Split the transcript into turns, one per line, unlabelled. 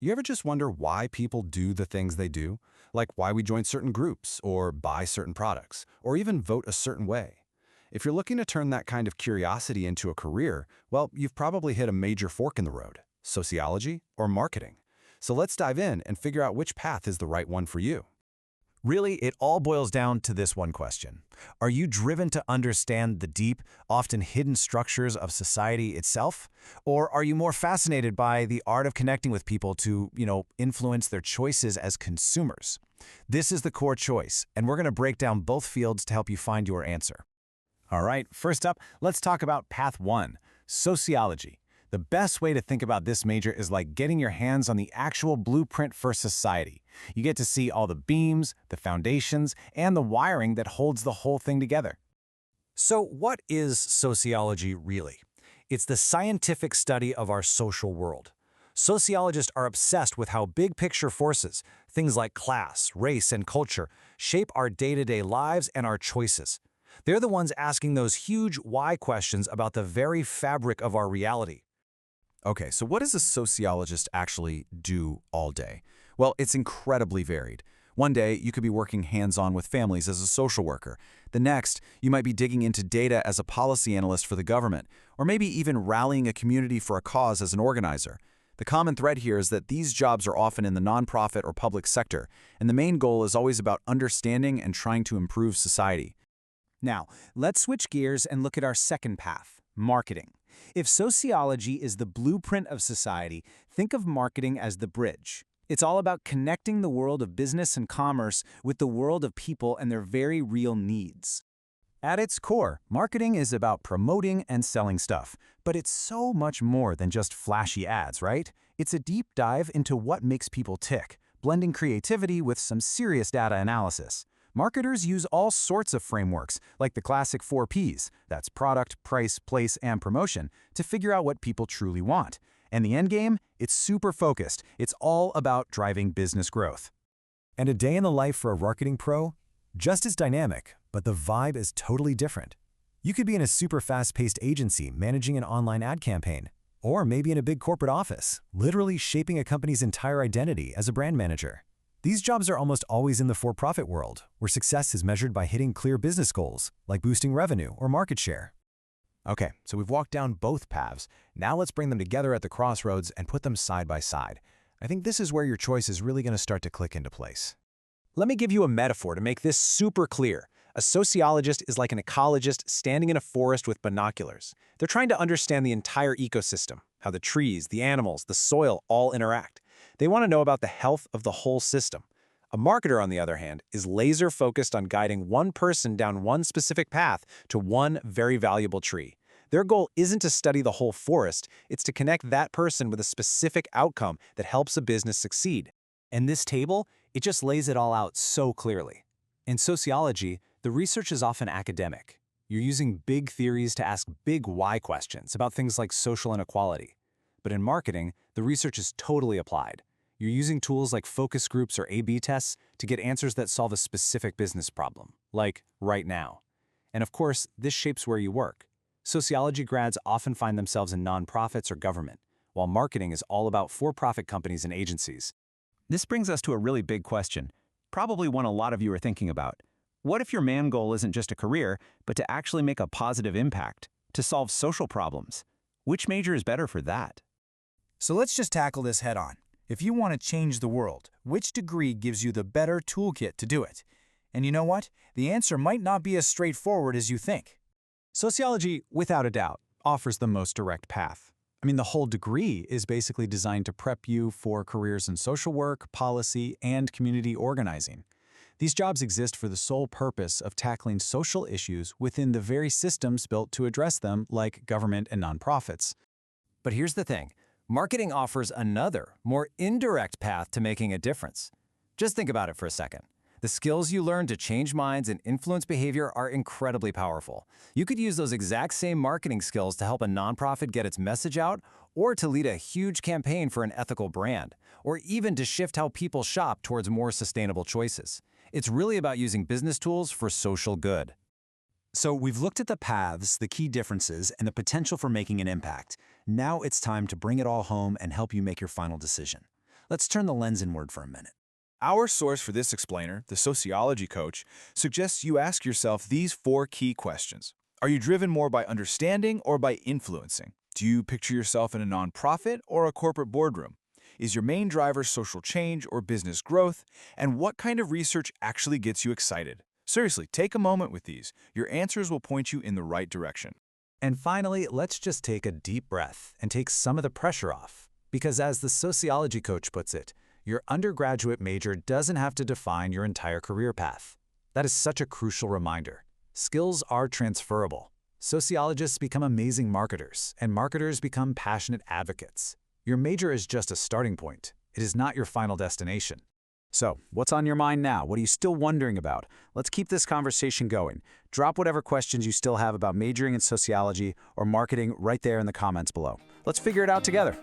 You ever just wonder why people do the things they do? Like why we join certain groups, or buy certain products, or even vote a certain way? If you're looking to turn that kind of curiosity into a career, well, you've probably hit a major fork in the road: sociology or marketing. So let's dive in and figure out which path is the right one for you.
Really, it all boils down to this one question. Are you driven to understand the deep, often hidden structures of society itself? Or are you more fascinated by the art of connecting with people to, influence their choices as consumers? This is the core choice, and we're going to break down both fields to help you find your answer. All right, first up, let's talk about Path 1, sociology. The best way to think about this major is like getting your hands on the actual blueprint for society. You get to see all the beams, the foundations, and the wiring that holds the whole thing together. So what is sociology really? It's the scientific study of our social world. Sociologists are obsessed with how big picture forces, things like class, race, and culture, shape our day-to-day lives and our choices. They're the ones asking those huge why questions about the very fabric of our reality.
Okay, so what does a sociologist actually do all day? Well, it's incredibly varied. One day, you could be working hands-on with families as a social worker. The next, you might be digging into data as a policy analyst for the government, or maybe even rallying a community for a cause as an organizer. The common thread here is that these jobs are often in the nonprofit or public sector, and the main goal is always about understanding and trying to improve society.
Now, let's switch gears and look at our second path, marketing. If sociology is the blueprint of society, think of marketing as the bridge. It's all about connecting the world of business and commerce with the world of people and their very real needs. At its core, marketing is about promoting and selling stuff, but it's so much more than just flashy ads, right? It's a deep dive into what makes people tick, blending creativity with some serious data analysis. Marketers use all sorts of frameworks, like the classic 4Ps, that's product, price, place, and promotion, to figure out what people truly want. And the end game? It's super focused. It's all about driving business growth. And a day in the life for a marketing pro? Just as dynamic, but the vibe is totally different. You could be in a super fast-paced agency managing an online ad campaign, or maybe in a big corporate office, literally shaping a company's entire identity as a brand manager. These jobs are almost always in the for-profit world, where success is measured by hitting clear business goals, like boosting revenue or market share. Okay, so we've walked down both paths. Now let's bring them together at the crossroads and put them side by side. I think this is where your choice is really going to start to click into place. Let me give you a metaphor to make this super clear. A sociologist is like an ecologist standing in a forest with binoculars. They're trying to understand the entire ecosystem, how the trees, the animals, the soil all interact. They want to know about the health of the whole system. A marketer, on the other hand, is laser-focused on guiding one person down one specific path to one very valuable tree. Their goal isn't to study the whole forest, it's to connect that person with a specific outcome that helps a business succeed. And this table, it just lays it all out so clearly. In sociology, the research is often academic. You're using big theories to ask big why questions about things like social inequality. But in marketing, the research is totally applied. You're using tools like focus groups or A/B tests to get answers that solve a specific business problem, like right now. And of course, this shapes where you work. Sociology grads often find themselves in nonprofits or government, while marketing is all about for-profit companies and agencies. This brings us to a really big question, probably one a lot of you are thinking about. What if your main goal isn't just a career, but to actually make a positive impact, to solve social problems? Which major is better for that?
So let's just tackle this head on. If you want to change the world, which degree gives you the better toolkit to do it? And you know what? The answer might not be as straightforward as you think.
Sociology, without a doubt, offers the most direct path. I mean, the whole degree is basically designed to prep you for careers in social work, policy, and community organizing. These jobs exist for the sole purpose of tackling social issues within the very systems built to address them, like government and nonprofits. But here's the thing. Marketing offers another, more indirect path to making a difference. Just think about it for a second. The skills you learn to change minds and influence behavior are incredibly powerful. You could use those exact same marketing skills to help a nonprofit get its message out, or to lead a huge campaign for an ethical brand, or even to shift how people shop towards more sustainable choices. It's really about using business tools for social good. So we've looked at the paths, the key differences, and the potential for making an impact. Now it's time to bring it all home and help you make your final decision. Let's turn the lens inward for a minute.
Our source for this explainer, the Sociology coach, suggests you ask yourself these 4 key questions. Are you driven more by understanding or by influencing? Do you picture yourself in a nonprofit or a corporate boardroom? Is your main driver social change or business growth? And what kind of research actually gets you excited? Seriously, take a moment with these. Your answers will point you in the right direction.
And finally, let's just take a deep breath and take some of the pressure off. Because as the sociology coach puts it, your undergraduate major doesn't have to define your entire career path. That is such a crucial reminder. Skills are transferable. Sociologists become amazing marketers, and marketers become passionate advocates. Your major is just a starting point. It is not your final destination. So, what's on your mind now? What are you still wondering about? Let's keep this conversation going. Drop whatever questions you still have about majoring in sociology or marketing right there in the comments below. Let's figure it out together.